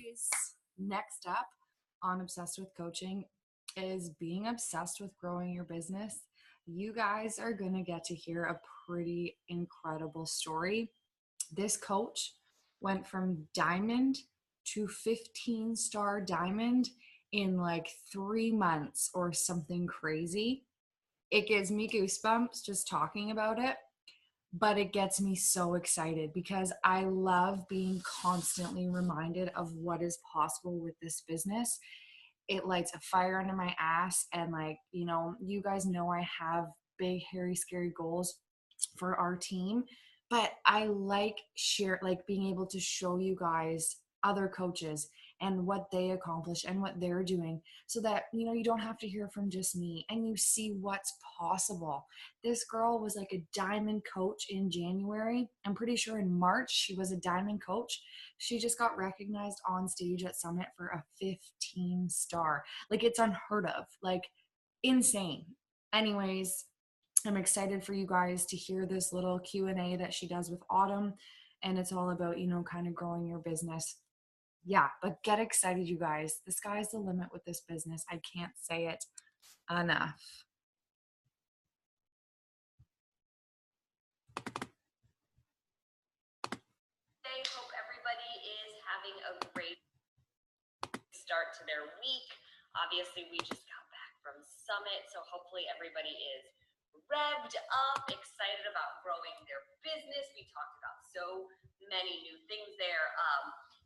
guys. Next up on Obsessed with Coaching is being obsessed with growing your business. You guys are going to get to hear a pretty incredible story. This coach went from diamond to 15-star diamond in like 3 months or something crazy. It gives me goosebumps just talking about it. But it gets me so excited because I love being constantly reminded of what is possible with this business. It lights a fire under my ass. And you guys know I have big, hairy, scary goals for our team. But I like being able to show you guys other coaches and what they accomplish and what they're doing so that, you don't have to hear from just me and you see what's possible. This girl was like a diamond coach in January. I'm pretty sure in March she was a diamond coach. She just got recognized on stage at Summit for a 15-star. Like, it's unheard of, like insane. Anyways, I'm excited for you guys to hear this little Q&A that she does with Autumn. And it's all about, kind of growing your business. Yeah, but get excited, you guys. The sky's the limit with this business. I can't say it enough. I hope everybody is having a great start to their week. Obviously, we just got back from Summit, so hopefully everybody is revved up, excited about growing their business. We talked about so many new things there.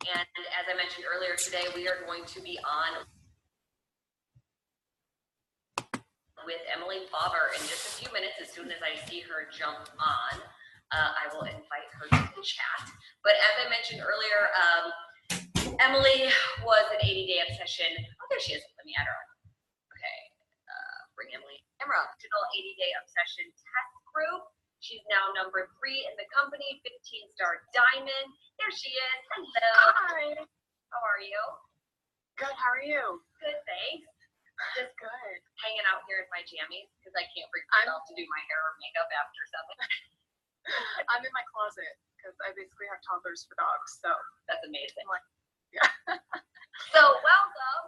And as I mentioned earlier today, we are going to be on with Emily Favre in just a few minutes. As soon as I see her jump on, I will invite her to the chat. But as I mentioned earlier, Emily was an 80-day obsession. Oh, there she is. Let me add her on. Okay, bring Emily. Emma, digital 80-day obsession test group. She's now number 3 in the company, 15-star diamond. There she is. Hello. Hi. How are you? Good. How are you? Good, thanks. Just good. Hanging out here in my jammies because I can't bring myself to do my hair or makeup after 7. I'm in my closet because I basically have toddlers for dogs, so that's amazing. Yeah. So welcome.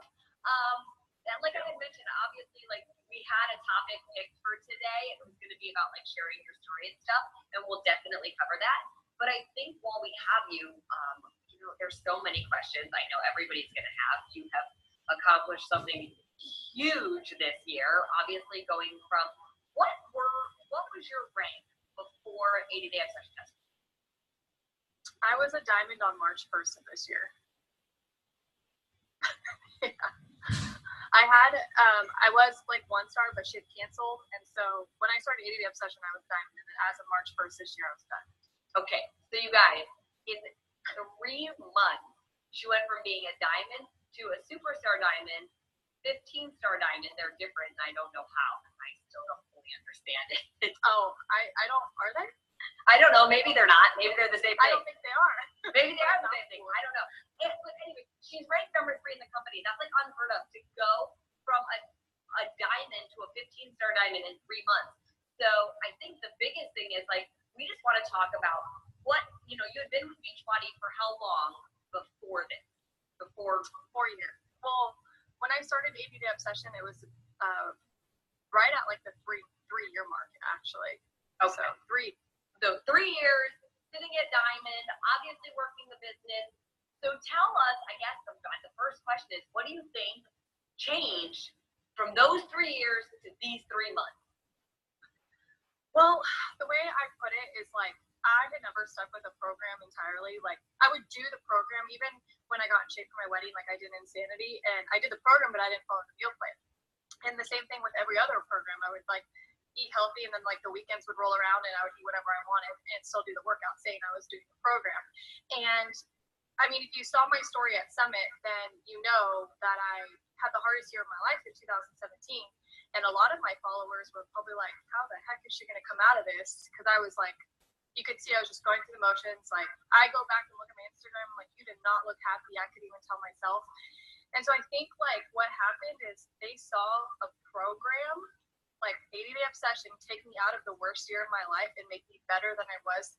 And like I had mentioned, obviously, we had a topic picked for today. It was going to be about sharing your story and stuff, and we'll definitely cover that. But I think while we have you, there's so many questions I know everybody's going to have. You have accomplished something huge this year. Obviously, going from what was your rank before 80-day obsession test? I was a diamond on March 1st of this year. Yeah. I was 1 star, but she had canceled, and so when I started 80-day obsession, I was diamond, and as of March 1st this year, I was done. Okay, so you guys, in 3 months, she went from being a diamond to a superstar diamond, 15-star diamond. They're different, and I don't know how. I still don't fully understand it. Oh, I don't. Are they? I don't know. Maybe they're not. Maybe they're the same thing. I don't think they are. Maybe they are the same thing. I don't know. But anyway, she's ranked number 3 in the company. That's unheard of to go from a diamond to a 15-star diamond in 3 months. So I think the biggest thing is we just want to talk about what you had been with Beachbody for how long before this? Before 4 years. Well, when I started 80-day obsession, it was right at the 3-year mark, actually. Okay. So 3 years sitting at diamond, obviously working the business. So tell us, I guess the first question is, what do you think changed from those 3 years to these 3 months? Well, the way I put it is I had never stuck with a program entirely. I would do the program even when I got in shape for my wedding, I did Insanity, and I did the program, but I didn't follow the meal plan. And the same thing with every other program. I would eat healthy, and then the weekends would roll around and I would eat whatever I wanted and still do the workout saying I was doing the program. And I mean, if you saw my story at Summit, then you know that I had the hardest year of my life in 2017. And a lot of my followers were probably like, how the heck is she going to come out of this? Because I was you could see I was just going through the motions. I go back and look at my Instagram, you did not look happy. I could even tell myself. And so I think what happened is they saw a program 80-day obsession take me out of the worst year of my life and make me better than I was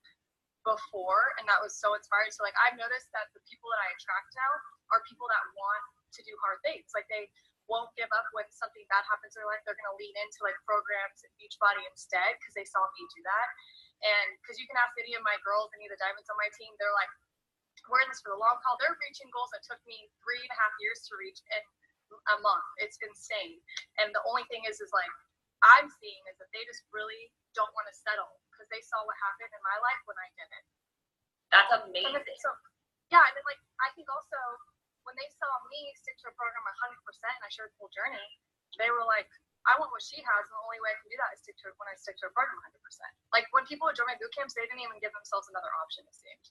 before, and that was so inspiring. So like I've noticed that the people that I attract now are people that want to do hard things. Like they won't give up when something bad happens in their life. They're going to lean into like programs and Beachbody instead because they saw me do that. And because you can ask any of my girls, any of the diamonds on my team, they're like, we're in this for the long haul. They're reaching goals that took me 3.5 years to reach in a month. It's insane. And the only thing is like I'm seeing is that they just really don't want to settle because they saw what happened in my life when I did it. That's amazing. So yeah, and then like I think also when they saw me stick to a program 100% and I shared the whole journey, they were like, I want what she has, and the only way I can do that is when I stick to a program 100%. Like when people would join my boot camps, they didn't even give themselves another option, it seemed.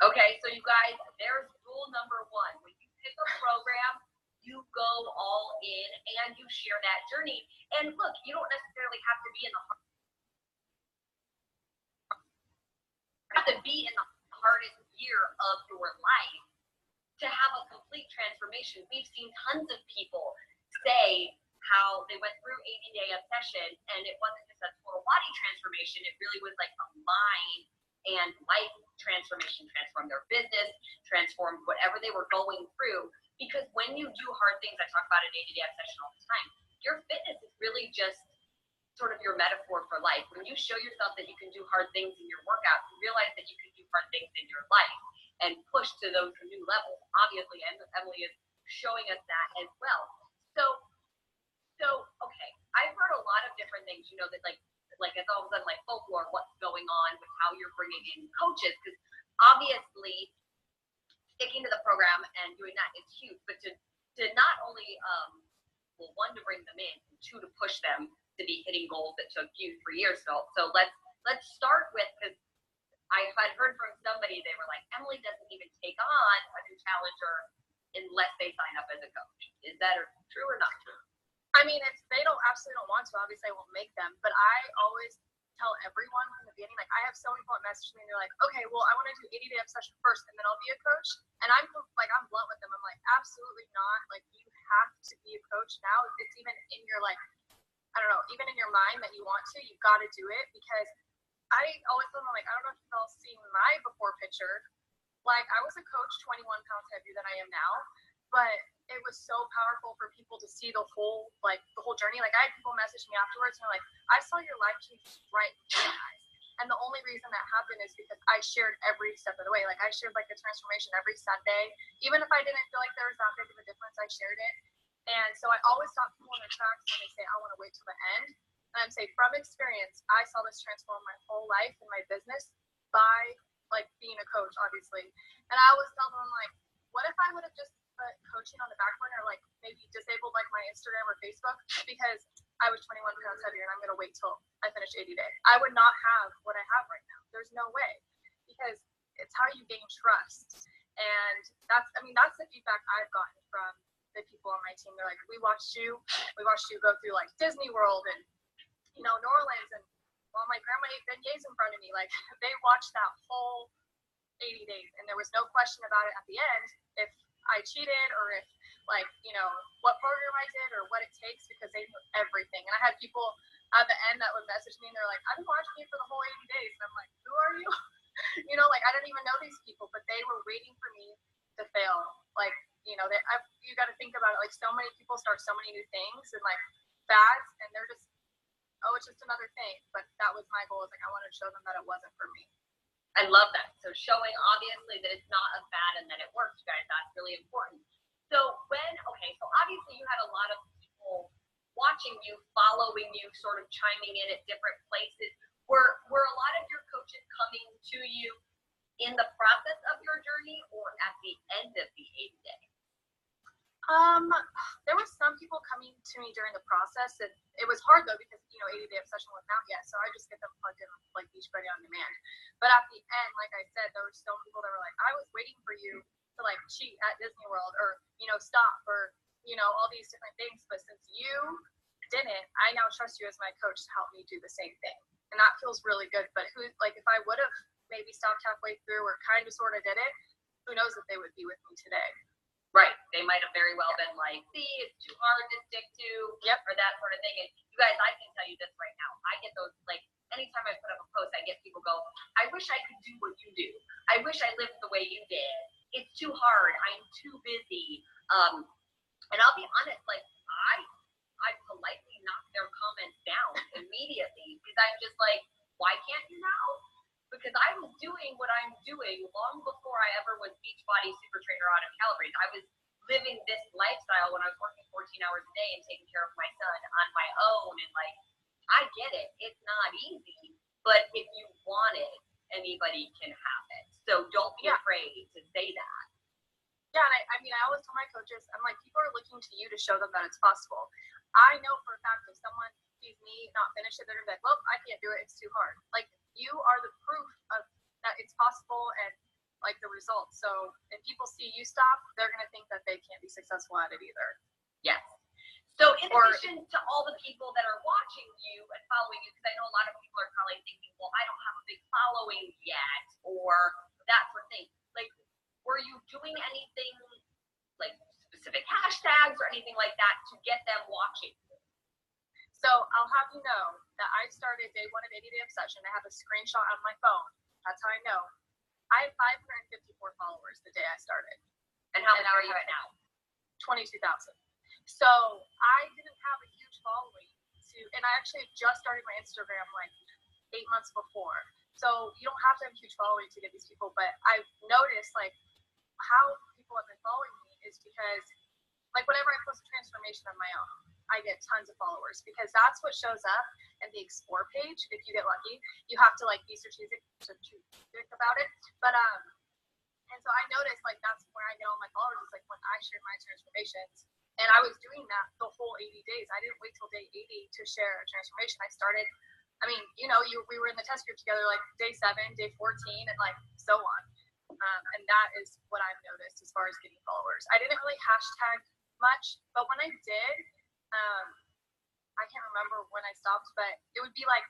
Okay, so you guys, there's rule number 1. When you pick a program, you go all in and you share that journey. And look, you don't necessarily have to be in the hardest year of your life to have a complete transformation. We've seen tons of people say how they went through 80-day obsession and it wasn't just a total body transformation, it really was like a mind and life transformation, transformed their business, transformed whatever they were going through. Because when you do hard things, I talk about an 80-day obsession all the time, your fitness is really just sort of your metaphor for life. When you show yourself that you can do hard things in your workout, you realize that you can do hard things in your life and push to those new levels. Obviously, and Emily is showing us that as well. So okay, I've heard a lot of different things, you know, that like it's all of a sudden like folklore, what's going on with how you're bringing in coaches, because obviously sticking to the program and doing that is huge, but to not only, well, 1, to bring them in, and 2, to push them to be hitting goals that took you 3 years. So let's start with, because I had heard from somebody, they were like, Emily doesn't even take on a new challenger unless they sign up as a coach. Is that true or not true? I mean, if they absolutely don't want to, obviously I won't make them. But I always tell everyone from the beginning, like I have so many people that message me and they're like, okay, well, I want to do 80-day obsession first and then I'll be a coach. And I'm blunt with them. I'm like, absolutely not. Like you have to be a coach now. If it's even in your like, I don't know, even in your mind that you want to, you've got to do it. Because I always tell them, like, I don't know if you've all seen my before picture. Like I was a coach 21 pounds heavier than I am now. But it was so powerful for people to see the whole journey. Like I had people message me afterwards and they're like, I saw your life change right before my eyes. And the only reason that happened is because I shared every step of the way. Like I shared like a transformation every Sunday. Even if I didn't feel like there was that big of a difference, I shared it. And so I always stop people in their tracks when they say, I want to wait till the end. And I'm saying from experience, I saw this transform my whole life and my business by like being a coach, obviously. And I always tell them like, what if I would have just put coaching on the back burner, like maybe disabled like my Instagram or Facebook because I was 21 pounds heavier and I'm going to wait till I finish 80 days. I would not have what I have right now. There's no way, because it's how you gain trust. And that's the feedback I've gotten from the people on my team. They're like, we watched you go through like Disney World and, you know, New Orleans, and while my grandma ate beignets in front of me, like they watched that whole 80 days and there was no question about it at the end if I cheated or if like, you know, what program I did or what it takes, because they knew everything. And I had people at the end that would message me and they're like, I've been watching you for the whole 80 days. And I'm like, who are you? You know, like I didn't even know these people, but they were waiting for me to fail. Like, you know, you got to think about it. Like so many people start so many new things and like fads, and they're just, oh, it's just another thing. But that was my goal, is like I wanted to show them that it wasn't for me. I love that. So showing obviously that it's not a fad and that it works, guys. That's really important. So so obviously you had a lot of people watching you, following you, sort of chiming in at different places. Were a lot of your coaches coming to you in the process of your journey or at the end of the 80-day? There were some people coming to me during the process, and it was hard though because, you know, 80-day obsession wasn't out yet, so I just get them plugged in like Beachbody on demand. But at the end, like I said, there were still people that were like, I was waiting for you to like cheat at Disney World or, you know, stop or, you know, all these different things. But since you didn't, I now trust you as my coach to help me do the same thing. And that feels really good. But if I would have maybe stopped halfway through or kind of sort of did it, who knows if they would be with me today. Right. They might have very well been like, see, it's too hard to stick to, or that sort of thing. And you guys, I can tell you this right now. I get those, like, anytime I put up a post, I get people go, I wish I could do what you do. I wish I lived the way you did. It's too hard. I'm too busy. And I'll be honest, like I politely knock their comments down immediately because I'm just like, why can't you now? Because I was doing what I'm doing long before I ever was Beachbody Super Trainer out of Calabrese. I was living this lifestyle when I was working 14 hours a day and taking care of my son on my own. And like, I get it. It's not easy, but if you want it, anybody can have it. So don't be afraid to say that. Yeah, and I mean, I always tell my coaches, I'm like, people are looking to you to show them that it's possible. I know for a fact if someone sees me not finish it, they're gonna be like, well, I can't do it. It's too hard. Like, you are the proof of that it's possible and like the results. So if people see you stop, they're gonna think that they can't be successful at it either. Yes. So in addition to all the people that are watching you and following you, because I know a lot of people are probably thinking, well, I don't have a big following yet, or that sort of thing. Like, were you doing anything like specific hashtags or anything like that to get them watching? So I'll have you know that I started day one of 80 Day Obsession. I have a screenshot on my phone. That's how I know. I have 554 followers the day I started. And how many are you at now? 22,000. So I didn't have a huge following and I actually just started my Instagram like 8 months before. So you don't have to have a huge following to get these people, but I've noticed like how people have been following me is because like whenever I post a transformation on my own, I get tons of followers because that's what shows up in the explore page. If you get lucky, you have to like be strategic about it. But and so I noticed like that's where I get all my followers is like when I share my transformations. And I was doing that the whole 80 days. I didn't wait till day 80 to share a transformation. I started, I mean, you know, we were in the test group together like day 7, day 14, and like so on. And that is what I've noticed as far as getting followers. I didn't really hashtag much, but when I did, I can't remember when I stopped, but it would be like,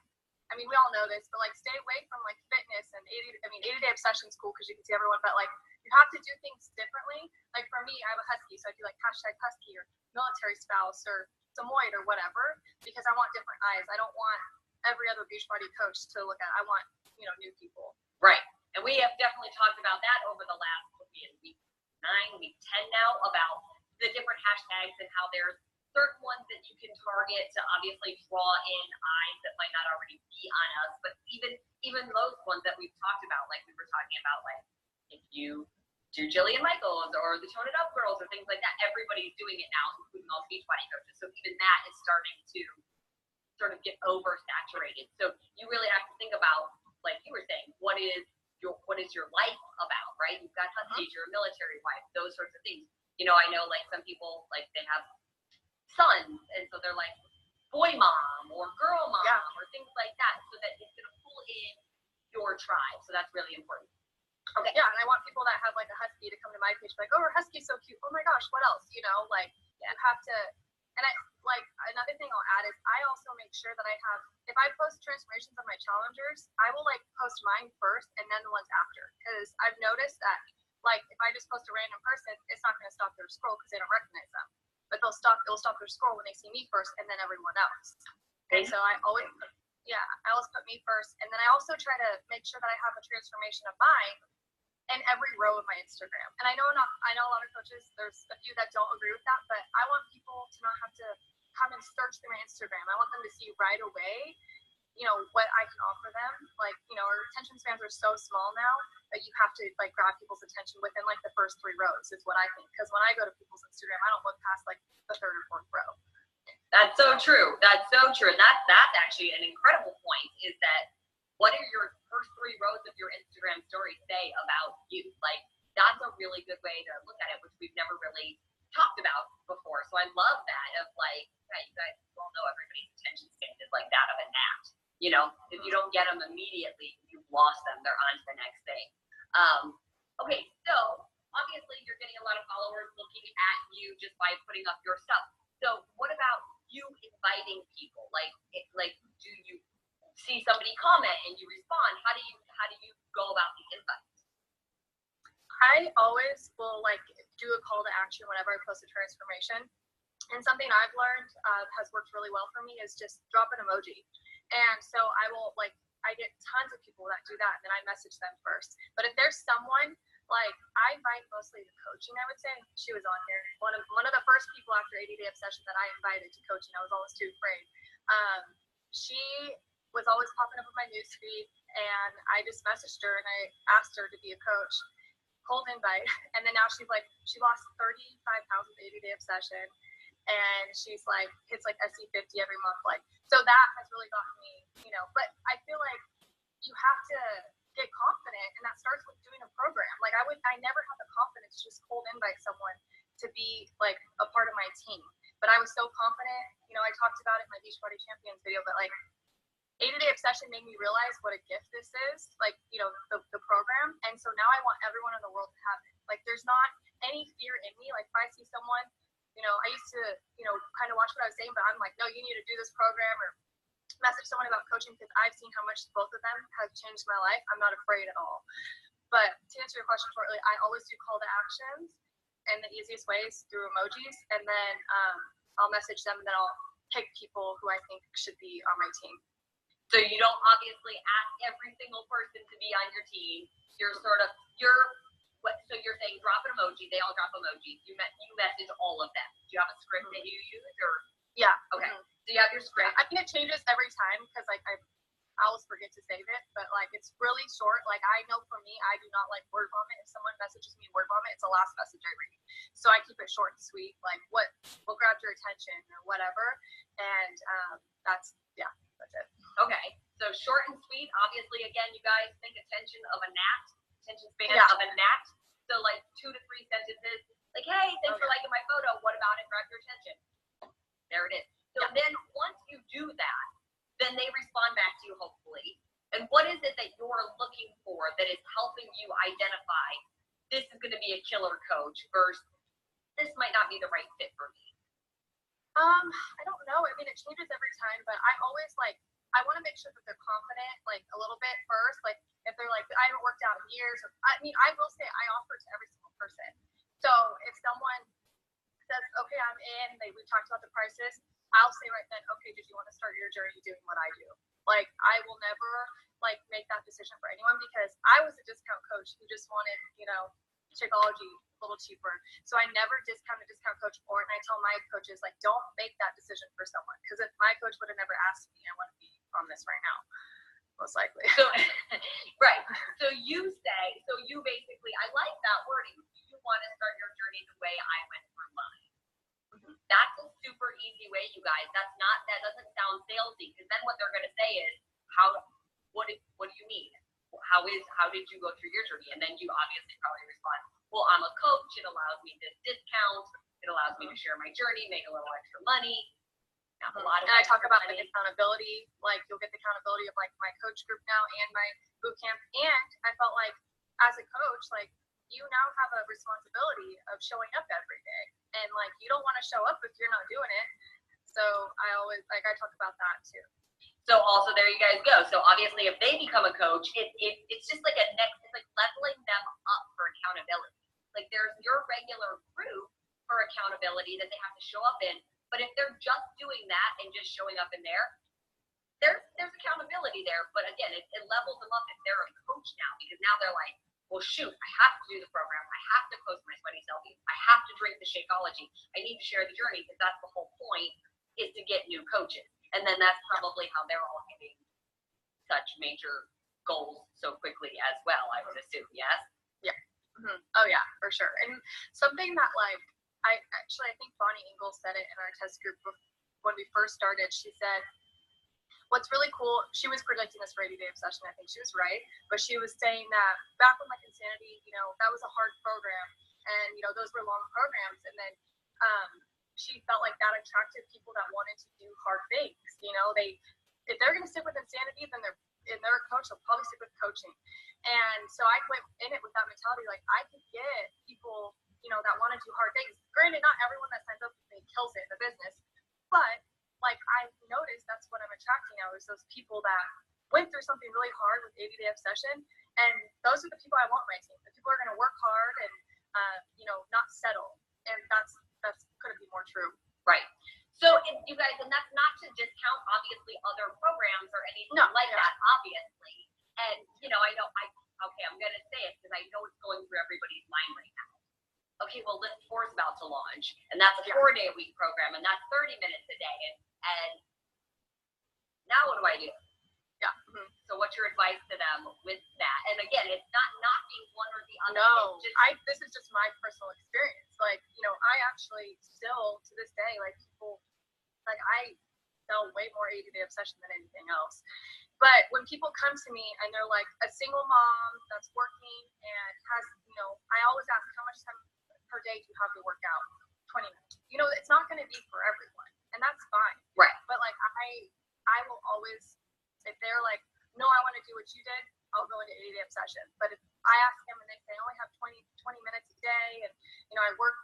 I mean, we all know this, but like stay away from like fitness and 80 Day Obsession is cool because you can see everyone, but like you have to do things differently. Like for me, I have a husky, so I'd be like hashtag husky or military spouse or Samoyed or whatever because I want different eyes. I don't want every other Beachbody coach to look at. I want, you know, new people. Right. And we have definitely talked about that over the last week 9, week 10 now about the different hashtags and how there's certain ones that you can target to obviously draw in eyes that might not already be on us, but even those ones that we've talked about, like we were talking about, like if you do Jillian Michaels or the Tone It Up girls or things like that, everybody's doing it now, including all the Beachbody coaches. So even that is starting to sort of get oversaturated. So you really have to think about, like you were saying, what is your life about, right? You've got husbands, you're a military wife, those sorts of things. You know, I know like some people like they have sons, and so they're like boy mom or girl mom or things like that, so that it's going to pull in your tribe. So that's really important. Okay. Yeah, and I want people that have like a husky to come to my page like, oh, her husky's so cute. Oh my gosh, what else? You know, like you have to. And I like another thing I'll add is I also make sure that I have, if I post transformations on my challengers, I will like post mine first and then the ones after, because I've noticed that like if I just post a random person, it's not going to stop their scroll because they don't recognize them. But it'll stop their scroll when they see me first and then everyone else. Okay. So I always put me first. And then I also try to make sure that I have a transformation of mine in every row of my Instagram. And I know a lot of coaches, there's a few that don't agree with that, but I want people to not have to come and search through my Instagram. I want them to see right away, you know, what I can offer them. Like, you know, our attention spans are so small now that you have to like grab people's attention within like the first 3 rows is what I think. Because when I go to people's Instagram, I don't look past like the 3rd or 4th row. That's so true. That's so true. And that's actually an incredible point is that what are your first 3 rows of your Instagram story say about you? Like, that's a really good way to look at it, which we've never really talked about before. So I love that of like, you guys all know everybody's attention span is like that of a gnat. You know, if you don't get them immediately, you've lost them. They're on to the next thing. Okay, so obviously you're getting a lot of followers looking at you just by putting up your stuff. So what about you inviting people? Like do you see somebody comment and you respond? How do you go about the invites? I always will like do a call to action whenever I post a transformation. And something I've learned has worked really well for me is just drop an emoji. And so I get tons of people that do that, and then I message them first. But if there's someone, like, I invite mostly to coaching, I would say. She was on here. One of the first people after 80 Day Obsession that I invited to coaching. I was always too afraid. She was always popping up in my newsfeed, and I just messaged her, and I asked her to be a coach. Cold invite. And then now she lost 35 pounds with 80 Day Obsession. And she's like, hits like SC50 every month. Like, so that has really gotten me, but I feel like you have to get confident, and that starts with doing a program. Like, I never had the confidence to just cold invite someone to be like a part of my team. But I was so confident, I talked about it in my Beachbody Champions video, but like 80 Day Obsession made me realize what a gift this is, like, the program. And so now I want everyone in the world to have it. Like, there's not any fear in me. Like, if I see someone, I used to, kind of watch what I was saying, but I'm like, no, you need to do this program, or message someone about coaching, because I've seen how much both of them have changed my life. I'm not afraid at all. But to answer your question shortly, I always do call to actions, and the easiest way is through emojis, and then I'll message them, and then I'll pick people who I think should be on my team. So you don't obviously ask every single person to be on your team. So you're saying drop an emoji, they all drop emojis. You message all of them. Do you have a script that you use, or? Yeah. Okay. So you have your script. I think it changes every time, because like I always forget to save it, but like it's really short. Like, I know for me, I do not like word vomit. If someone messages me word vomit, it's the last message I read. So I keep it short and sweet, like what grabbed your attention or whatever. And that's it. Okay. So short and sweet. Obviously, again, you guys think attention span of a gnat. So like 2 to 3 sentences. Like, hey, thanks for liking my photo. What about it grabbed your attention? There it is. So then once you do that, then they respond back to you, hopefully. And what is it that you're looking for that is helping you identify this is going to be a killer coach versus this might not be the right fit for me? I don't know. I mean, it changes every time, but I always I want to make sure that they're confident, like a little bit first. Like, if they're like, I haven't worked out in years. I will say I offer to every single person. So if someone says, okay, I'm in, we talked about the prices, I'll say right then, okay, did you want to start your journey doing what I do? Like, I will never make that decision for anyone, because I was a discount coach who just wanted, Shakeology a little cheaper. So I never discount a discount coach for it. And I tell my coaches, like, don't make that decision for someone, because if my coach would have never asked me, I wouldn't be on this right now, most likely. So, right. So you basically, I like that wording. You want to start your journey the way I went through mine. Mm-hmm. That's a super easy way, you guys. That doesn't sound salesy, because then what they're going to say is, what do you mean? How did you go through your journey? And then you obviously probably respond, well, I'm a coach. It allows me this discount. It allows me to share my journey, make a little extra money. Not a lot of and I talk about the accountability. Like, you'll get the accountability of like my coach group now and my boot camp. And I felt like as a coach, like, you now have a responsibility of showing up every day. And like, you don't want to show up if you're not doing it. So I always I talk about that too. So also there you guys go. So obviously if they become a coach, it's just like it's like leveling them up for accountability. Like, there's your regular group for accountability that they have to show up in. But if they're just doing that and just showing up in there's accountability there. But again, it levels them up if they're a coach now, because now they're like, well, shoot, I have to do the program. I have to post my sweaty selfies. I have to drink the Shakeology. I need to share the journey, because that's the whole point, is to get new coaches. And then that's probably how they're all hitting such major goals so quickly as well, I would assume, yes? Yeah. Mm-hmm. Oh, yeah, for sure. And something that, I think Bonnie Ingalls said it in our test group when we first started. She said, what's really cool, she was predicting this for 80 Day Obsession. I think she was right. But she was saying that back when Insanity, that was a hard program. And, those were long programs. And then she felt like that attracted people that wanted to do hard things. If they're going to stick with Insanity, then they're a coach, they'll probably stick with coaching. And so I went in it with that mentality, like, I could get people, that want to do hard things. Granted, not everyone that signs up with me kills it in the business, but like, I noticed that's what I'm attracting now, is those people that went through something really hard with 80 Day Obsession, and those are the people I want on my team. The people are going to work hard and not settle, and that's couldn't be more true. Right. So, you guys, and that's not to discount obviously other programs or okay, well, Lift 4 is about to launch, and that's a 4-day-a-week program, and that's 30 minutes a day, and now what do I do? Yeah. So what's your advice to them with that? And again, it's not knocking one or the other. No, this is just my personal experience. Like, I actually still, to this day, like, people, like, I sell way more ADD Obsession than anything else. But when people come to me and they're like a single mom that's working and has, I always ask, how much time per day do you have to work out? 20 minutes. It's not going to be for everyone, and that's fine. Right. But like, I will always, if they're like, no, I want to do what you did, I'll go into ADD Obsession. But if I ask them and they say, I only have 20 minutes a day, and I work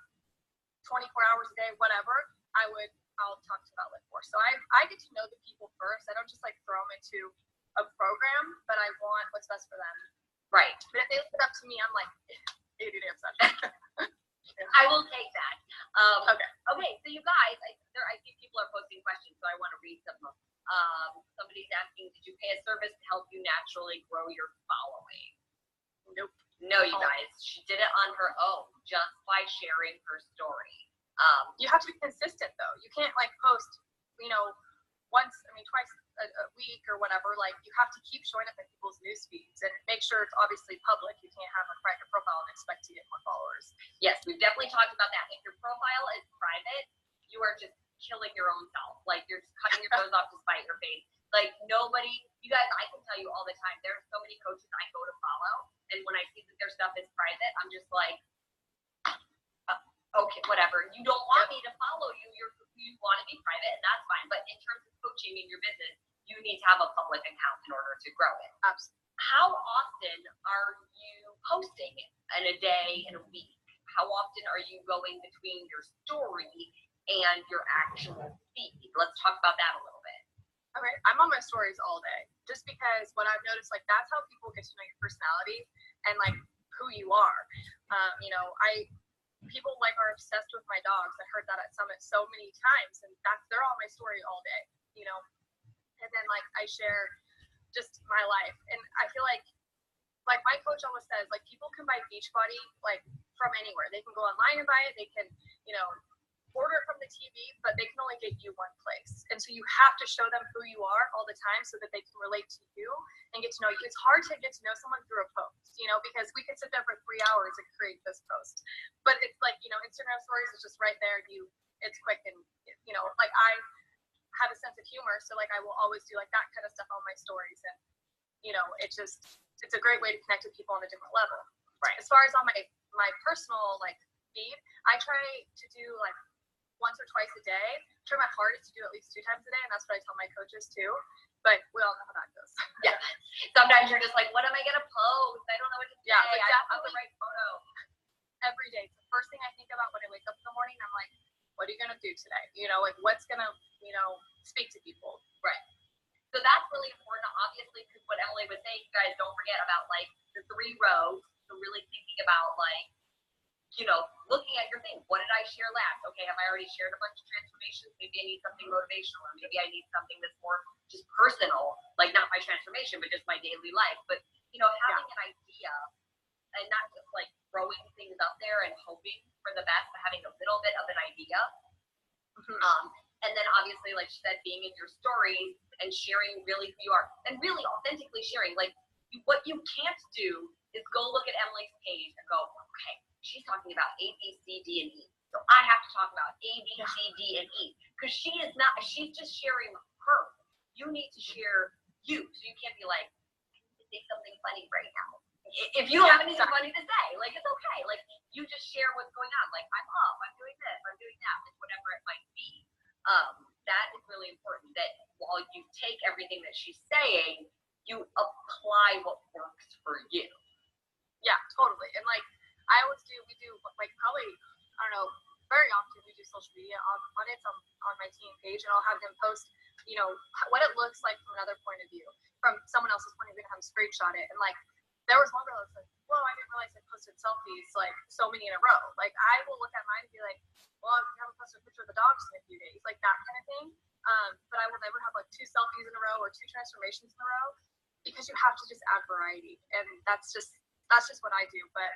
24 hours a day, whatever, I'll talk to about Lift 4. So I get to know the people first. I don't just like throw them into a program, but I want what's best for them. Right. But if they leave it up to me, I'm like, ADD Obsession. I will take that. Okay. So you guys, I see people are posting questions, so I want to read some of them. Somebody's asking, did you pay a service to help you naturally grow your following? Nope. No, you guys. She did it on her own, just by sharing her story. You have to be consistent, though. You can't like post, twice a week or whatever. Like, you have to keep showing up in people's news feeds and make sure it's obviously public. You can't have a private profile and expect to get more followers. Yes, we've definitely talked about that. If your profile is private, you are just killing your own self. Like, you're just cutting your toes off to spite your face. Like, nobody, you guys, I can tell you all the time, there are so many coaches I go to follow, and when I see that their stuff is private, I'm just like, okay, whatever. You don't want me to follow you. You want to be private, and that's fine. But in terms of coaching in your business, you need to have a public account in order to grow it. Absolutely. How often are you posting in a day, in a week? How often are you going between your story and your actual feed? Let's talk about that a little bit. Okay, I'm on my stories all day, just because what I've noticed, like, that's how people get to know your personality and like who you are. People like are obsessed with my dogs. I heard that at Summit so many times, and they're on my story all day, and then like I share just my life, and I feel like my coach always says, like, people can buy Beachbody like from anywhere. They can go online and buy it. They can order it from the TV, but they can only get you one place. And so you have to show them who you are all the time so that they can relate to you and get to know you. It's hard to get to know someone through a post, because we could sit there for 3 hours and create this post. But it's like, Instagram stories is just right there. It's quick, and, like, I have a sense of humor. So like, I will always do like that kind of stuff on my stories. And, it's a great way to connect with people on a different level. Right. As far as on my personal like feed, I try to do like once or twice a day. Try my hardest to do at least 2 times a day, and that's what I tell my coaches too. But we all know how that goes. Yeah. Sometimes you're just like, what am I gonna post? I don't know what to say. Yeah, I don't have the right photo. Every day, it's the first thing I think about when I wake up in the morning. I'm like, what are you gonna do today? Like, what's gonna speak to people? Right. So that's really important, obviously, because what Emily was saying, you guys don't forget about like the 3 rows. So really thinking about like, looking at your thing. What did I share last? Okay, have I already shared a bunch of transformations? Maybe I need something motivational, or maybe I need something that's more just personal, like not my transformation, but just my daily life. But, having an idea and not just like throwing things up there and hoping for the best, but having a little bit of an idea. Mm-hmm. And then obviously, like she said, being in your stories and sharing really who you are and really authentically sharing. Like, what you can't do is go look at Emily's page and go, okay, she's talking about A, B, C, D, and E. So I have to talk about A, B, C, D, and E. Because she's just sharing her. You need to share you. So you can't be like, I need to say something funny right now. If you don't have anything funny to say, like, it's okay. Like, you just share what's going on. Like, I'm up, I'm doing this, I'm doing that, like, whatever it might be. That is really important, that while you take everything that she's saying, you apply what works for you. Yeah, totally. And like, we do like probably, I don't know, very often we do social media on it on my team page, and I'll have them post, what it looks like from another point of view, from someone else's point of view, and have them screenshot it. And like, there was one girl that was like, whoa, I didn't realize I posted selfies like so many in a row. Like, I will look at mine and be like, well, I haven't posted a picture of the dogs in a few days, like that kind of thing. But I will never have like 2 selfies in a row or 2 transformations in a row, because you have to just add variety. And that's just what I do. But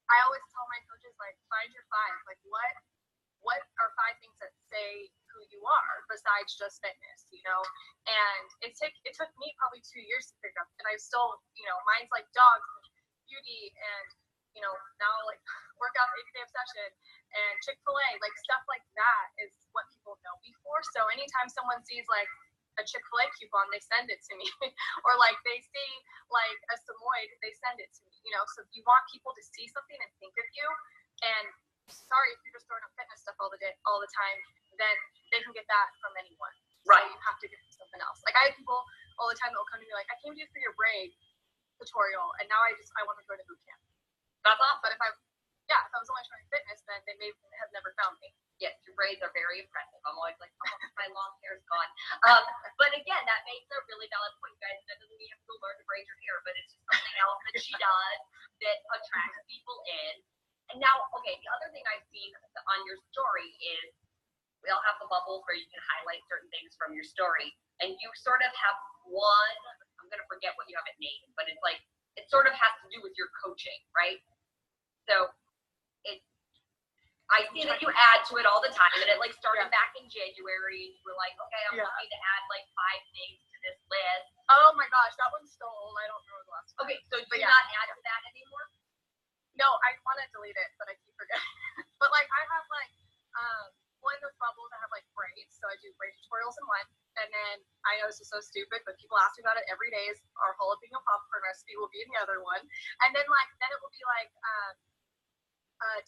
I always tell my coaches, like, find your five. Like, what are five things that say who you are besides just fitness, you know? And it took me probably 2 years to figure out, and I still, you know, mine's like dogs and beauty and, you know, now like workout 80-day obsession and Chick-fil-A, like stuff like that is what people know me for. So anytime someone sees like a Chick-fil-A coupon, they send it to me. Or like they see like a Samoyed, they send it to me, you know? So if you want people to see something and think of you, and sorry if you're just throwing up fitness stuff all the time, then they can get that from anyone. Right. So you have to get something else. Like I have people all the time that will come to me like, I came to you for your braid tutorial, and now I want to go to boot camp. That's awesome. But if I was only trying fitness, then they may have never found me. Yes, your braids are very impressive. I'm always like, oh, my long hair's gone. But again, that makes a really valid point, guys. That doesn't mean you have to learn to braid your hair, but it's just something else that she does that attracts people in. And now, okay, the other thing I've seen on your story is we all have the bubbles where you can highlight certain things from your story. And you sort of have one, I'm going to forget what you have it named, but it's like, it sort of has to do with your coaching, right? So I see that you add to it all the time, and it like started back in January. You were like, okay, I'm looking to add like 5 things to this list. Oh my gosh, that one's still old. I don't remember the last one. Okay, so do you not add to that anymore? No, I want to delete it, but I keep forgetting. But like I have like one of those bubbles, I have like braids, so I do braid tutorials in one. And then I know this is so stupid, but people ask me about it every day. Is our jalapeno popcorn recipe will be in the other one, and then it will be like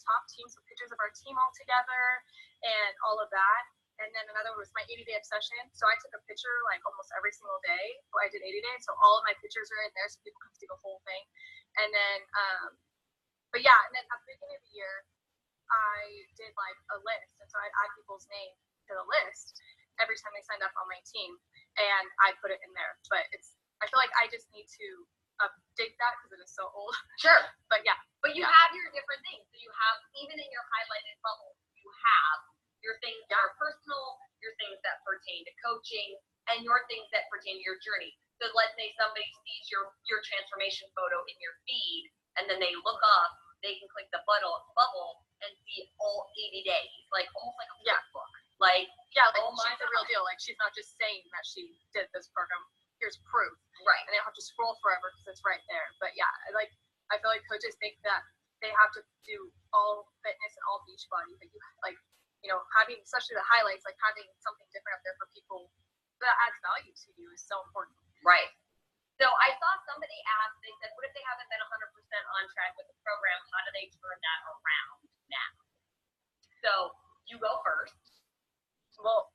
top teams with pictures of our team all together and all of that. And then another one was my 80-day obsession. So I took a picture like almost every single day. So I did 80 days, so all of my pictures are in there, so people can see the whole thing. And then, but yeah, and then at the beginning of the year, I did like a list, and so I'd add people's names to the list every time they signed up on my team, and I put it in there. But I feel like I just need to update that because it is so old. Sure. But yeah. But you have your different things. So you have, even in your highlighted bubble, you have your things that are personal, your things that pertain to coaching, and your things that pertain to your journey. So let's say somebody sees your transformation photo in your feed, and then they look up, they can click the bubble and see all 80 days, like almost like a flipbook. Like, oh my she's the real deal. Like she's not just saying that she did this program. Here's proof. Right. And they don't have to scroll forever because it's right there. But yeah, I feel like coaches think that they have to do all fitness and all beach body, but you know, having especially the highlights, like having something different up there for people that adds value to you is so important. Right. So I saw somebody ask, they said, what if they haven't been 100% on track with the program? How do they turn that around now? So you go first. Well,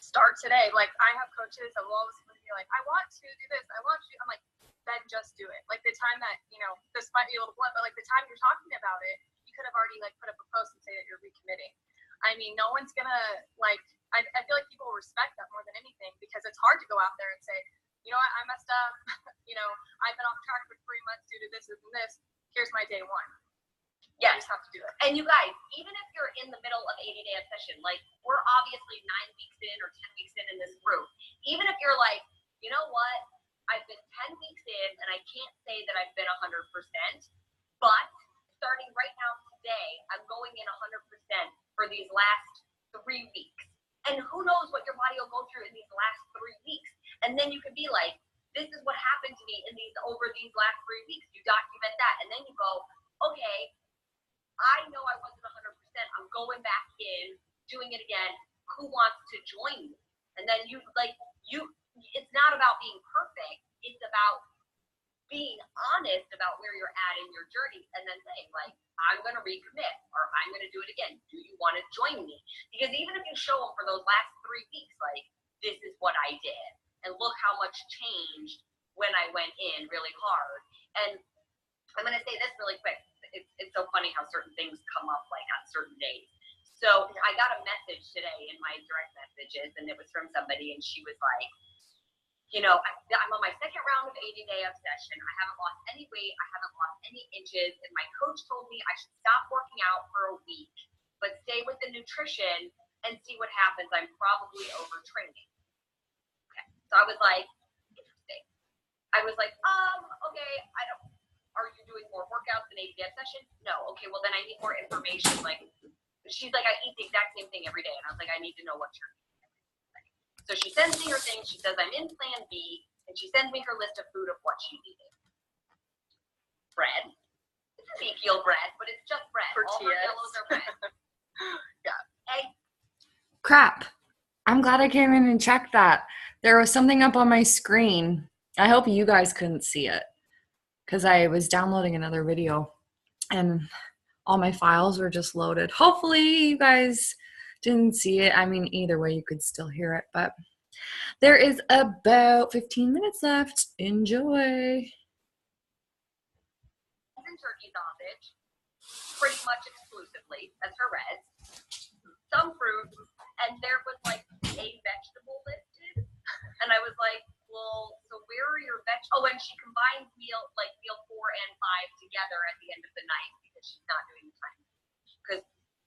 start today. Like I have coaches that will always be like, I want to do this. I want to. I'm like, then just do it. Like the time that, you know, this might be a little blunt, but like the time you're talking about it, you could have already like put up a post and say that you're recommitting. I mean, no one's gonna like, I feel like people respect that more than anything because it's hard to go out there and say, you know what, I messed up. You know, I've been off track for 3 months due to this and this. Here's my day one. Yeah. You just have to do it. And you guys, even if you're in the middle of 80-day obsession, like we're obviously 9 weeks in or 10 weeks in this group, even if you're like, you know what, I've been 10 weeks in and I can't say that I've been 100%, but starting right now today, I'm going in 100% for these last 3 weeks. And who knows what your body will go through in these last 3 weeks. And then you could be like, this is what happened to me over these last 3 weeks. You document that. And then you go, okay, I know I wasn't 100%. I'm going back in, doing it again. Who wants to join me? And then it's not about being perfect. It's about being honest about where you're at in your journey and then saying like, I'm going to recommit or I'm going to do it again. Do you want to join me? Because even if you show them for those last 3 weeks, like, this is what I did. And look how much changed when I went in really hard. And I'm going to say this really quick. It's so funny how certain things come up like on certain days. So I got a message today in my direct messages, and it was from somebody, and she was like, you know, I'm on my second round of 80-day obsession. I haven't lost any weight. I haven't lost any inches. And my coach told me I should stop working out for a week, but stay with the nutrition and see what happens. I'm probably overtraining. Okay. So I was like, interesting. I was like, okay, are you doing more workouts in APS session? No. Okay, well then I need more information. Like, she's like, I eat the exact same thing every day. And I was like, I need to know what you're eating. So she sends me her thing. She says, I'm in plan B. And she sends me her list of food of what she's eating. Bread. It's Ezekiel bread, but it's just bread. Tortillas. All her yellows are bread. Yeah. Egg. Crap. I'm glad I came in and checked that. There was something up on my screen. I hope you guys couldn't see it because I was downloading another video and all my files were just loaded. Hopefully you guys didn't see it. I mean, either way, you could still hear it, but there is about 15 minutes left. Enjoy. And turkey sausage, pretty much exclusively as her reds. Some fruit, and there was like a vegetable listed, and I was like, well, so where are your vegetables? Oh, and she combines meal 4 and 5 together at the end of the night because she's not doing the time because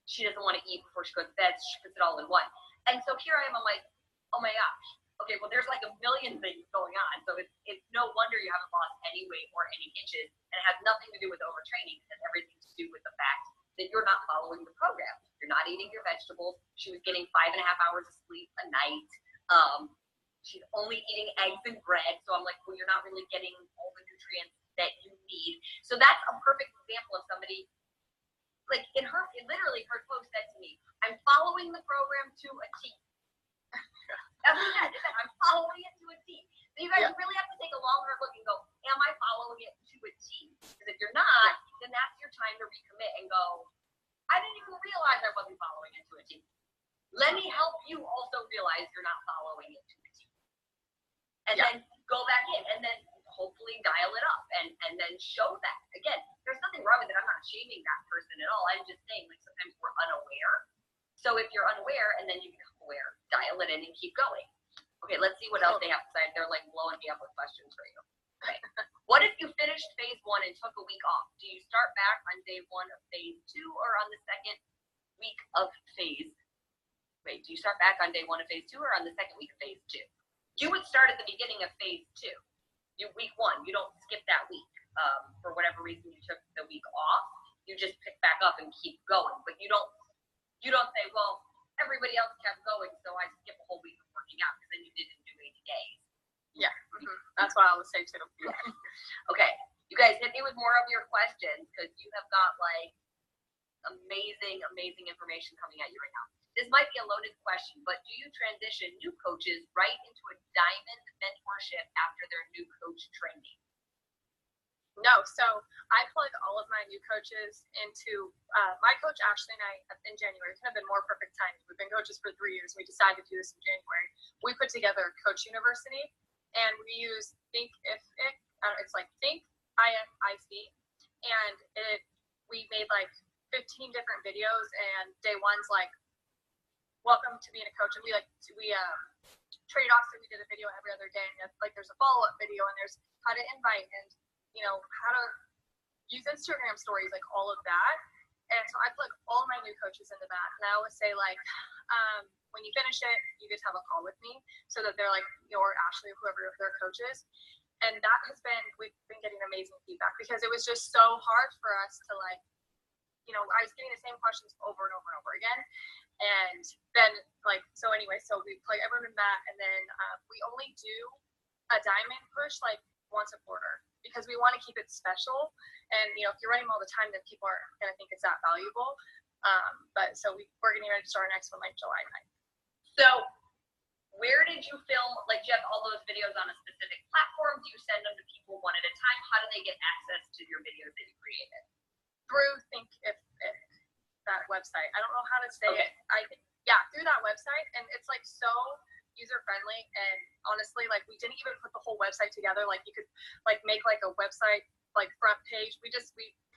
she doesn't want to eat before she goes to bed. So she puts it all in one, and so here I am. I'm like, oh my gosh. Okay, well, there's like a million things going on, so it's no wonder you haven't lost any weight or any inches, and it has nothing to do with overtraining. It has everything to do with the fact that you're not following the program. You're not eating your vegetables. She was getting 5.5 hours of sleep a night. She's only eating eggs and bread, so I'm like, well, you're not really getting all the nutrients that you need. So that's a perfect example of somebody, like literally her post said to me, I'm following the program to a T. That's what it said. I'm following it to a T. So you guys really have to take a longer look and go, am I following it to a T? Because if you're not, then that's your time to recommit and go, I didn't even realize I wasn't following it to a T. Let me help you also realize you're not following it to a T. And then go back in and then hopefully dial it up and then show that. Again, there's nothing wrong with it. I'm not shaming that person at all. I'm just saying, like, sometimes we're unaware. So if you're unaware and then you become aware, dial it in and keep going. Okay, let's see what else they have to say. They're like blowing me up with questions for you. Okay. What if you finished phase 1 and took a week off? Do you start back on day 1 of phase 2 or on the second week of phase? Wait, do you start back on day 1 of phase 2 or on the second week of phase 2? You would start at the beginning of phase 2. Week 1, you don't skip that week. For whatever reason you took the week off, you just pick back up and keep going. But you don't say, well, everybody else kept going, so I skip a whole week of working out because then you didn't do 80 days. Yeah, that's what I would say too. Okay, you guys hit me with more of your questions because you have got like amazing information coming at you right now. This might be a loaded question, but do you transition new coaches right into a diamond mentorship after their new coach training? No, so I plug all of my new coaches into my coach Ashley and I in January. It's kind of been more perfect timing. We've been coaches for 3 years. We decided to do this in January. We put together Coach University, and we use Think If It. It's like Think IFIC, and we made like 15 different videos. And day 1's like welcome to being a coach, and we trade off. So we did a video every other day, and like there's a follow up video, and there's how to invite and how to use Instagram stories, like all of that. And so I plug all my new coaches into that. And I always say, like, when you finish it, you just have a call with me so that they're like, or Ashley, whoever their coach is. And that we've been getting amazing feedback because it was just so hard for us to I was getting the same questions over and over and over again. And then so we plug everyone in that. And then we only do a diamond push like once a quarter, because we want to keep it special. And if you're running all the time, then people are going to think it's that valuable. But so we're getting ready to start our next one like July 9th. So where did you film? Like, do you have all those videos on a specific platform? Do you send them to people one at a time? How do they get access to your videos that you created? Through Think If It, that website. I don't know how to say it. Through that website. And it's like so user friendly, and honestly, like, we didn't even put the whole website together. Like, you could like make like a website like front page. We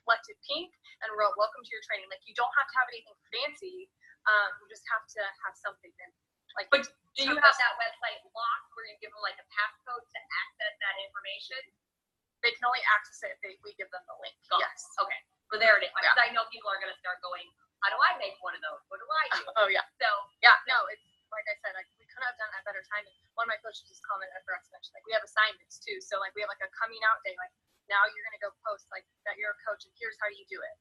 left it pink and wrote welcome to your training. Like, you don't have to have anything fancy. You just have to have something. And like, but do you have that website locked where you give them like a passcode to access that information? They can only access it if we give them the link. Yes. Okay. Well, there it is. Because I know people are going to start going, how do I make one of those? What do I do? Oh yeah. So it's like I said, like, we could have done at better time. And one of my coaches just commented, I forgot to mention, like, we have assignments too. So like we have like a coming out day. Like, now you're going to go post like that you're a coach and here's how you do it.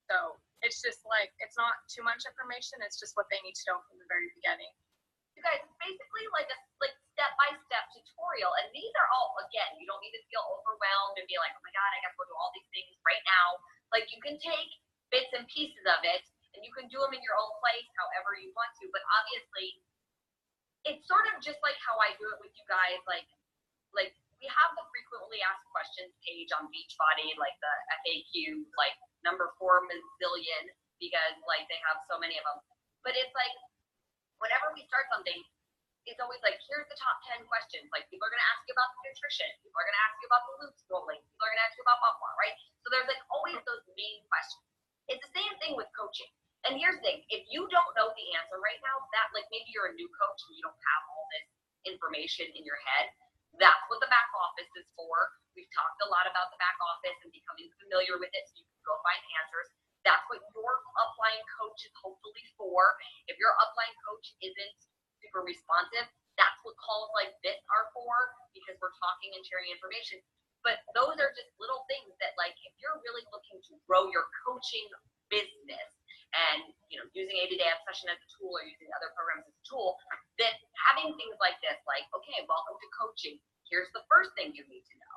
So it's just like, it's not too much information. It's just what they need to know from the very beginning. You guys, basically like a step-by-step tutorial. And these are all, again, you don't need to feel overwhelmed and be like, oh my God, I got to go do all these things right now. Like you can take bits and pieces of it and you can do them in your own place, however you want to. But obviously, it's sort of just like how I do it with you guys. Like we have the frequently asked questions page on Beachbody, like the FAQ, like number 4 million, because like they have so many of them. But it's like, whenever we start something, it's always like, here's the top 10 questions. Like people are going to ask you about the nutrition. People are going to ask you about the glutes rolling. People are going to ask you about blah, blah, right? So there's like always those main questions. It's the same thing with coaching. And here's the thing, if you don't know the answer right now, that like maybe you're a new coach and you don't have all this information in your head, that's what the back office is for. We've talked a lot about the back office and becoming familiar with it so you can go find answers. That's what your upline coach is hopefully for. If your upline coach isn't super responsive, that's what calls like this are for, because we're talking and sharing information. But those are just little things that, like, if you're really looking to grow your coaching business and, you know, using 80-Day Obsession as a tool or using other programs as a tool, then having things like this, like, okay, welcome to coaching. Here's the first thing you need to know.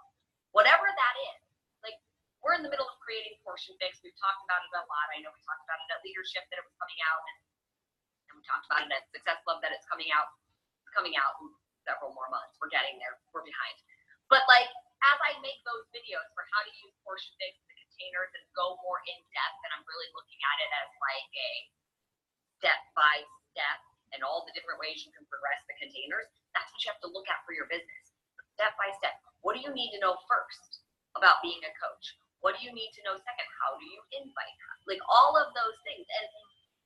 Whatever that is. Like, we're in the middle of creating Portion Fix. We've talked about it a lot. I know we talked about it at Leadership that it was coming out, and we talked about it at Success Club that it's coming out. It's coming out in several more months. We're getting there. We're behind. But, like, as I make those videos for how to use Portion Fix, the containers, and go more in depth, and I'm really looking at it as like a step by step and all the different ways you can progress the containers, that's what you have to look at for your business. Step by step. What do you need to know first about being a coach? What do you need to know second? How do you invite? Like all of those things. And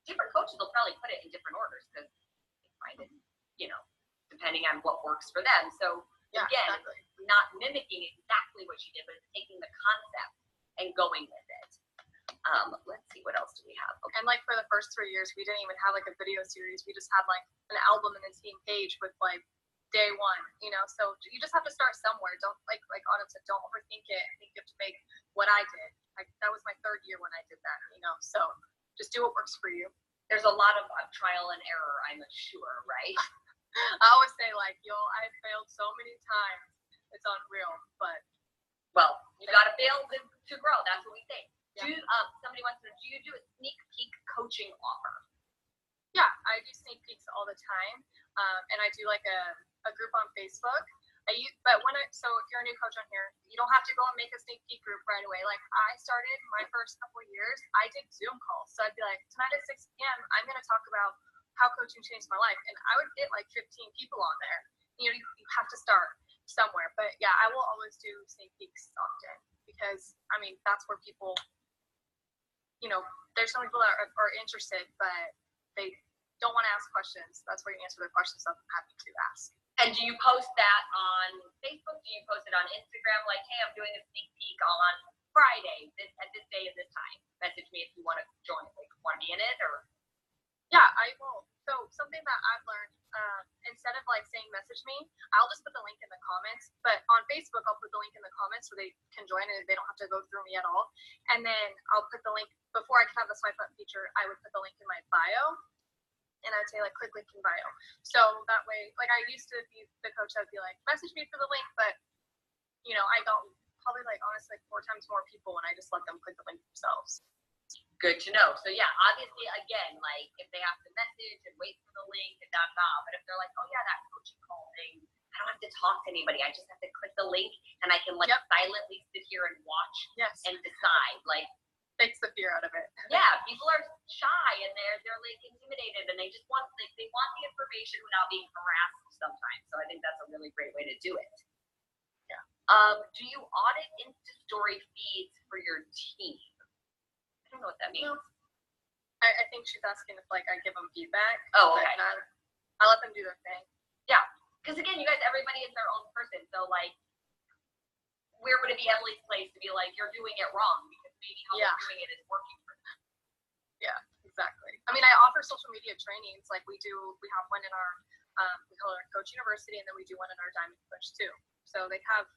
different coaches will probably put it in different orders because they find it, you know, depending on what works for them. So Yeah, again, exactly. not mimicking exactly what she did, but taking the concept and going with it. Let's see, what else do we have? Okay. And like for the first 3 years, we didn't even have like a video series. We just had like an album and a team page with like day one, you know. So you just have to start somewhere. Don't like Autumn said, don't overthink it. I think you have to make what I did. That was my 3rd year when I did that, you know. So just do what works for you. There's a lot of trial and error, I'm sure, right? I always say like, I failed so many times. It's unreal, but well, you got to fail to grow. That's what we say. Yeah. Somebody wants to know, do you do a sneak peek coaching offer? Yeah, I do sneak peeks all the time, and I do like a group on Facebook. So if you're a new coach on here, you don't have to go and make a sneak peek group right away. Like I started my first couple of years, I did Zoom calls. So I'd be like, tonight at 6 p.m., I'm going to talk about how coaching changed my life, and I would get like 15 people on there. You know, you have to start somewhere, but yeah, I will always do sneak peeks often because I mean that's where people, you know, there's some people that are interested, but they don't want to ask questions. That's where you answer their questions. So I'm happy to ask. And do you post that on Facebook? Do you post it on Instagram? Like, hey, I'm doing a sneak peek on Friday at this day and this time. Message me if you want to join. Like, want to be in it or? Yeah, I will. So something that I've learned, instead of like saying message me, I'll just put the link in the comments. But on Facebook, I'll put the link in the comments so they can join and they don't have to go through me at all. And then I'll put the link, before I could have the swipe up feature, I would put the link in my bio. And I'd say like, click link in bio. So that way, like I used to be the coach that would be like, message me for the link. But, you know, I got probably like honestly like 4 times more people when I just let them click the link themselves. Good to know. So yeah, obviously, again, like if they have to message and wait for the link and but if they're like, oh yeah, that coaching call thing, I don't have to talk to anybody. I just have to click the link and I can like silently sit here and watch and decide. Like, takes the fear out of it. Yeah, people are shy and they're like intimidated and they just want they want the information without being harassed sometimes. So I think that's a really great way to do it. Yeah. Do you audit Insta story feeds for your team? I don't know what that means. No. I think she's asking if like I give them feedback. Oh, okay. I let them do their thing. Yeah, because again, you guys, everybody is their own person. So like, where would it be Emily's place to be like, you're doing it wrong because maybe how they're doing it is working for them. Yeah, exactly. I mean, I offer social media trainings. Like we have one in our, we call it our Coach University, and then we do one in our Diamond Coach too. So they have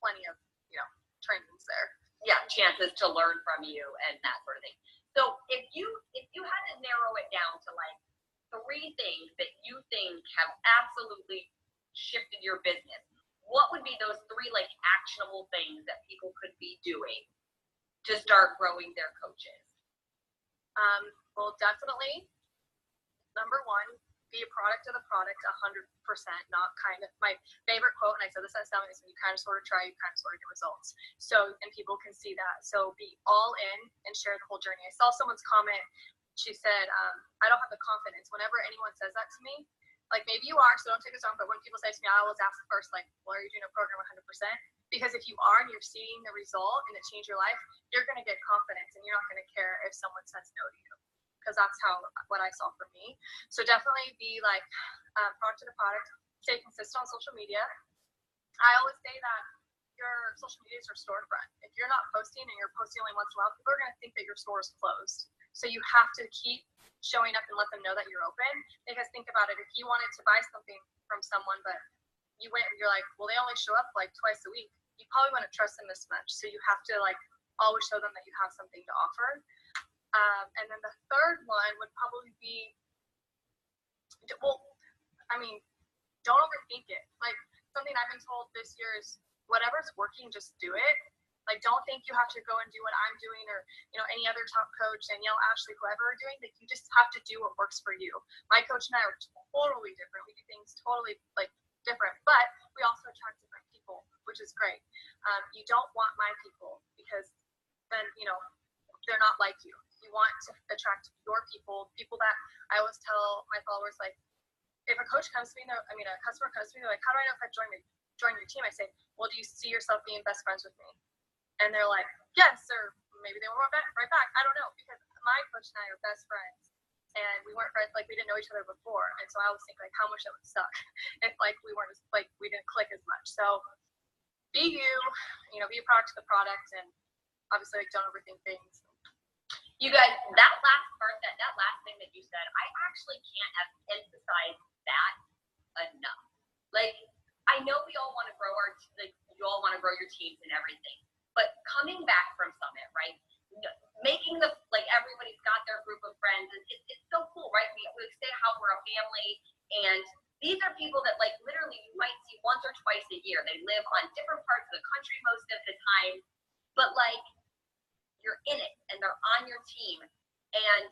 plenty of, you know, trainings there. Yeah, chances to learn from you and that sort of thing. So if you had to narrow it down to like 3 things that you think have absolutely shifted your business, what would be those 3 like actionable things that people could be doing to start growing their coaches? Well, definitely, number 1, be a product of the product 100%, not kind of. My favorite quote, and I said this at Summit, is when you kind of sort of try, you kind of sort of get results. So, and people can see that. So be all in and share the whole journey. I saw someone's comment. She said, I don't have the confidence. Whenever anyone says that to me, like maybe you are, so don't take this wrong, but when people say to me, I always ask first, like, well, are you doing a program 100%? Because if you are and you're seeing the result and it changed your life, you're going to get confidence and you're not going to care if someone says no to you. Because that's what I saw for me. So definitely be like product to the product. Stay consistent on social media. I always say that your social media is your storefront. If you're not posting and you're posting only once in a while, people are going to think that your store is closed. So you have to keep showing up and let them know that you're open. Because think about it, if you wanted to buy something from someone, but you went and you're like, well, they only show up like twice a week, you probably wouldn't trust them this much. So you have to like always show them that you have something to offer. And then the third one would probably be, well, I mean, don't overthink it. Like something I've been told this year is whatever's working, just do it. Like, don't think you have to go and do what I'm doing or, any other top coach, Danielle, Ashley, whoever are doing. Like, you just have to do what works for you. My coach and I are totally different. We do things totally like different, but we also attract different people, which is great. You don't want my people because then, they're not like you. You want to attract your people that I always tell my followers, like, if a coach comes to me, a customer comes to me, they're like, how do I know if I've joined your team? I say, well, do you see yourself being best friends with me? And they're like, yes, or maybe they were right back. I don't know, because my coach and I are best friends, and we weren't friends, like we didn't know each other before. And so I always think like how much that would suck if like we weren't like we didn't click as much. So be you, be a product to the product, and obviously like don't overthink things. You guys, that last part, that last thing that you said, I actually can't emphasize that enough. Like, I know we all want to grow you all want to grow your teams and everything, but coming back from Summit, right? Making everybody's got their group of friends, it's so cool, right? We say how we're a family, and these are people that like literally you might see once or twice a year. They live on different parts of the country most of the time, but like, you're in it and they're on your team, and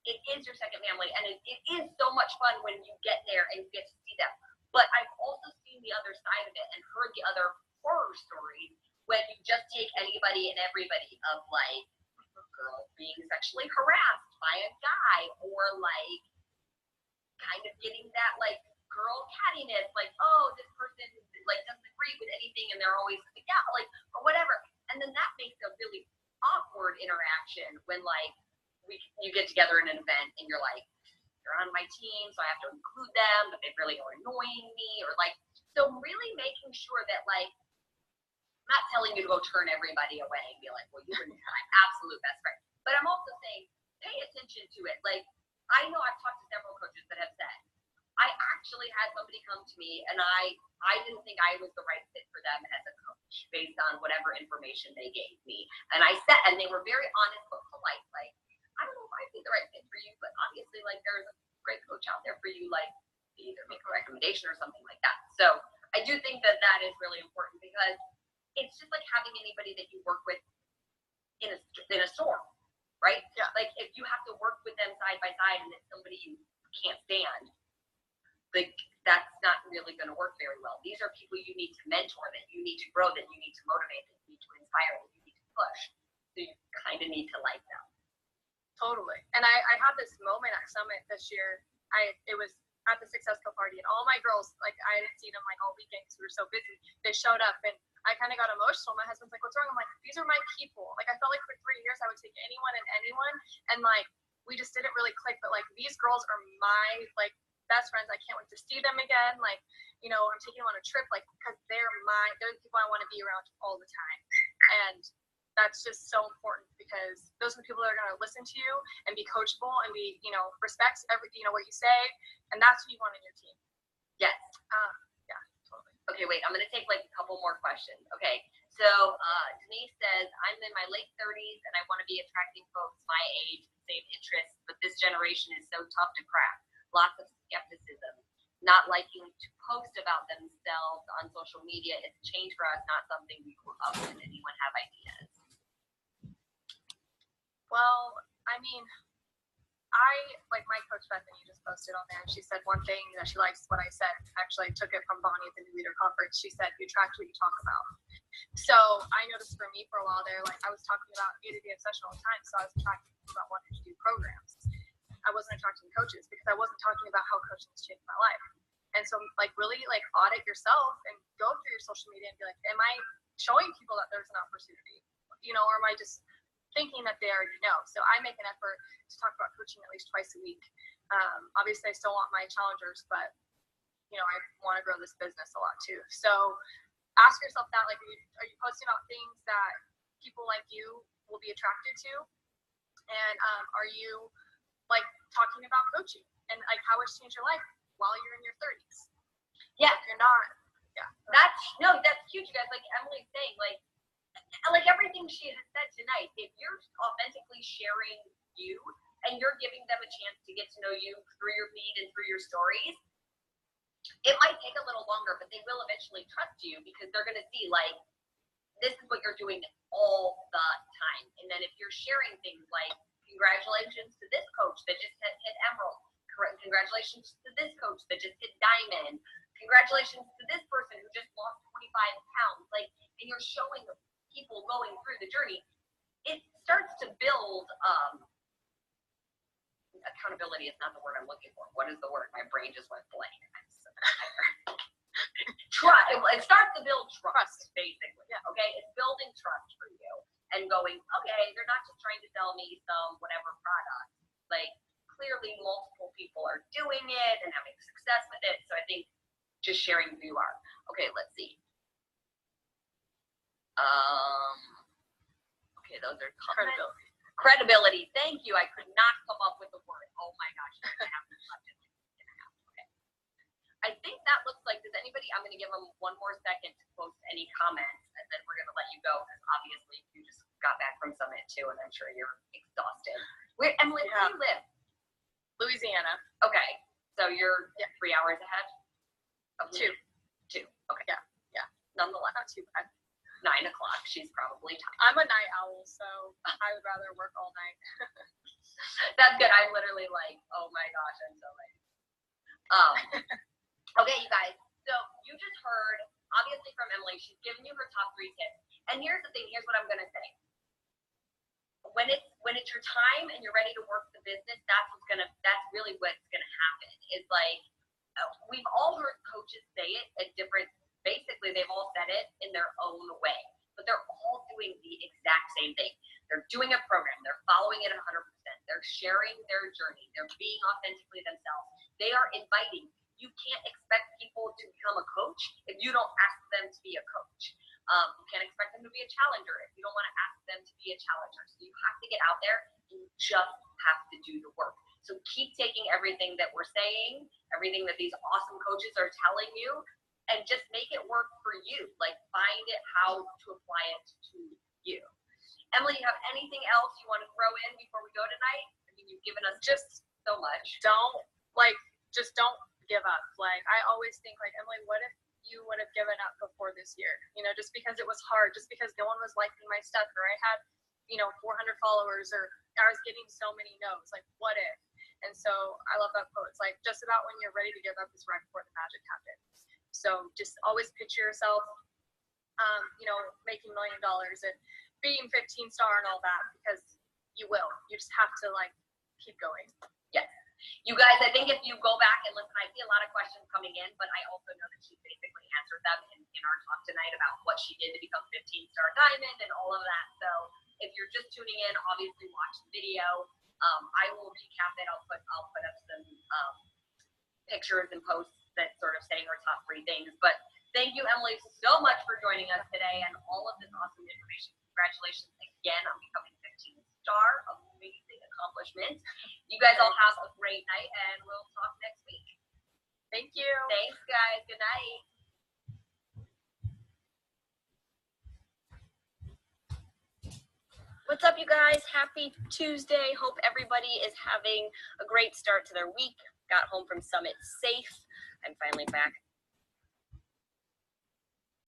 it is your second family, and it is so much fun when you get there and you get to see them. But I've also seen the other side of it and heard the other horror stories when you just take anybody and everybody of like a girl being sexually harassed by a guy, or like kind of getting that like girl cattiness, like, oh, this person like doesn't agree with anything and they're always like, yeah, like, or whatever. And then that makes a really awkward interaction when like you get together in an event and you're like, you're on my team, so I have to include them, but they really are annoying me, or like, so really making sure that like, I'm not telling you to go turn everybody away and be like, well, you're my absolute best friend, but I'm also saying pay attention to it. Like, I know I've talked to several coaches that have said, I actually had somebody come to me and I didn't think I was the right fit for them as a coach based on whatever information they gave me. And they were very honest but polite. Like, I don't know if I'd be the right fit for you, but obviously like there's a great coach out there for you, like to either make a recommendation or something like that. So I do think that is really important, because it's just like having anybody that you work with in a store, right? Yeah. Like if you have to work with them side by side and it's somebody you can't stand, like that's not really going to work very well. These are people you need to mentor, that you need to grow, that you need to motivate, that you need to inspire, that you need to push. So you kind of need to like them. Totally. And I had this moment at Summit this year. It was at the Success Co party, and all my girls, like I didn't see them like all weekend because we were so busy. They showed up, and I kind of got emotional. My husband's like, "What's wrong?" I'm like, "These are my people." Like I felt like for 3 years I would take anyone, and like we just didn't really click. But like these girls are my like best friends. I can't wait to see them again. Like, I'm taking them on a trip, like, because they're the people I want to be around all the time. And that's just so important, because those are the people that are going to listen to you and be coachable and be, respect everything, what you say. And that's what you want in your team. Yes. Yeah, totally. Okay, wait, I'm going to take like a couple more questions. Okay, so Denise says, I'm in my late 30s and I want to be attracting folks my age, same interests, but this generation is so tough to crack. Lots of skepticism, not liking to post about themselves on social media. It's a change for us, not something we grew up with. Anyone have ideas? Well, I mean, like my coach Bethany just posted on there. She said one thing that she likes what I said. Actually, I took it from Bonnie at the New Leader Conference. She said, you attract what you talk about. So I noticed for me for a while there, like I was talking about A-to-B obsession all the time. So I was attracting people that wanted to do programs. I wasn't attracting coaches because I wasn't talking about how coaching has changed my life. And so like really like audit yourself and go through your social media and be like, am I showing people that there's an opportunity? You know, or am I just thinking that they already know? So I make an effort to talk about coaching at least twice a week. Obviously I still want my challengers, but you know, I want to grow this business a lot too. So ask yourself that, like, are you posting about things that people like you will be attracted to? And are you like talking about coaching and like how it's changed your life while you're in your 30s? Yeah. If you're not, yeah. That's huge, you guys. Like Emily's saying, like everything she has said tonight, if you're authentically sharing you and you're giving them a chance to get to know you through your feed and through your stories, it might take a little longer, but they will eventually trust you because they're going to see, like, this is what you're doing all the time. And then if you're sharing things like, congratulations to this coach that just hit Emerald, congratulations to this coach that just hit Diamond, congratulations to this person who just lost 25 pounds, like, and you're showing people going through the journey, it starts to build accountability is not the word I'm looking for. What is the word? My brain just went blank. Trust. It starts to build trust, basically. Yeah. Okay, it's building trust for you and going, okay, they're not just trying to sell me some whatever product. Like, clearly multiple people are doing it and having success with it. So I think just sharing who you are. Okay, let's see. Okay, those are comments. Credibility. Thank you. I could not come up with the word. Oh my gosh. Okay. I think that looks like, does anybody, I'm going to give them one more second to post any comments and then we're going to let you go because obviously you just got back from Summit too and I'm sure you're exhausted. Emily, where do you live? Louisiana. Okay. So you're 3 hours ahead? Of Two. Okay. Yeah. Nonetheless. Not too bad. 9 o'clock. She's probably tired. I'm a night owl, so I would rather work all night. That's good. I'm literally like, oh my gosh, I'm so late. Okay, you guys. So you just heard, obviously from Emily, she's given you her top 3 tips. And here's the thing. Here's what I'm going to say. When it's your time and you're ready to work the business, that's really what's going to happen. Is like, we've all heard coaches say it at different. Basically, they've all said it in their own way, but they're all doing the exact same thing. They're doing a program. They're following it 100%. They're sharing their journey. They're being authentically themselves. They are inviting. You can't expect people to become a coach if you don't ask them to be a coach. You can't expect them to be a challenger if you don't want to ask them to be a challenger. So you have to get out there and you just have to do the work. So keep taking everything that we're saying, everything that these awesome coaches are telling you, and just make it work for you. Like, find it how to apply it to you. Emily, you have anything else you want to throw in before we go tonight? I mean, you've given us just so much. Don't give up. Like, I always think, like, Emily, what if you would have given up before this year? You know, just because it was hard, just because no one was liking my stuff, or I had, 400 followers, or I was getting so many no's. Like, what if? And so I love that quote. It's like, just about when you're ready to give up is right before the magic happens. So just always picture yourself, making $1 million and being 15-star and all that, because you will. You just have to, like, keep going. Yes. You guys, I think if you go back and listen, I see a lot of questions coming in, but I also know that she basically answered them in our talk tonight about what she did to become 15-star diamond and all of that. So if you're just tuning in, obviously watch the video. I will recap it. I'll put up some pictures and posts that sort of saying our top 3 things. But thank you, Emily, so much for joining us today and all of this awesome information. Congratulations again on becoming 15-star. Amazing accomplishment. You guys all have a great night, and we'll talk next week. Thank you. Thanks, guys. Good night. What's up, you guys? Happy Tuesday. Hope everybody is having a great start to their week. Got home from Summit safe. I'm finally back